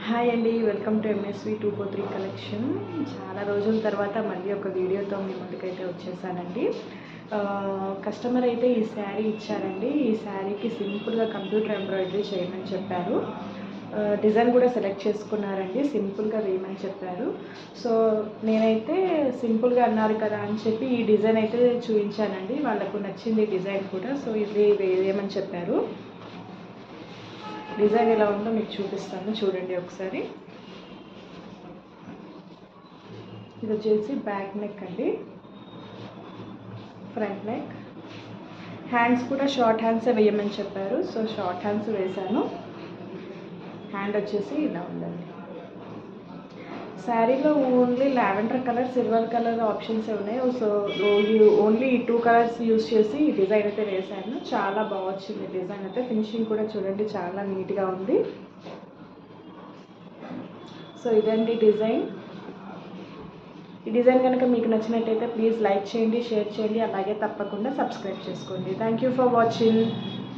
Hi అండి, welcome to MSV 243 collection. చాలా రోజుల తర్వాత మళ్ళీ ఒక వీడియోతో మీ ముందుకైతే వచ్చేసానండి. కస్టమర్ అయితే ఈ శారీ ఇచ్చారండి. ఈ శారీకి సింపుల్గా కంప్యూటర్ ఎంబ్రాయిడరీ చేయమని చెప్పారు. డిజైన్ కూడా సెలెక్ట్ చేసుకున్నారండి, సింపుల్గా వేయమని చెప్పారు. సో నేనైతే సింపుల్గా అన్నారు కదా అని చెప్పి ఈ డిజైన్ అయితే చూపించానండి. వాళ్ళకు నచ్చింది డిజైన్ కూడా. సో ఇది వేయమని చెప్పారు. డిజైన్ ఎలా ఉందో మీకు చూపిస్తాను, చూడండి ఒకసారి. ఇది వచ్చేసి బ్యాక్ నెక్ అండి, ఫ్రంట్ నెక్. హ్యాండ్స్ కూడా షార్ట్ హ్యాండ్సే వేయమని చెప్పారు. సో షార్ట్ హ్యాండ్స్ వేశాను. హ్యాండ్ వచ్చేసి ఇలా ఉందండి. శారీలో only lavender colour, silver colour options ఉన్నాయి. సో ఓన్లీ ఈ 2 కలర్స్ యూజ్ చేసి ఈ డిజైన్ అయితే వేశాను. చాలా బాగా వచ్చింది డిజైన్ అయితే. ఫినిషింగ్ కూడా చూడండి, చాలా నీట్గా ఉంది. సో ఇదండి డిజైన్. ఈ డిజైన్ కనుక మీకు నచ్చినట్టయితే ప్లీజ్ లైక్ చేయండి, షేర్ చేయండి, అలాగే తప్పకుండా సబ్స్క్రైబ్ చేసుకోండి. Thank you for watching.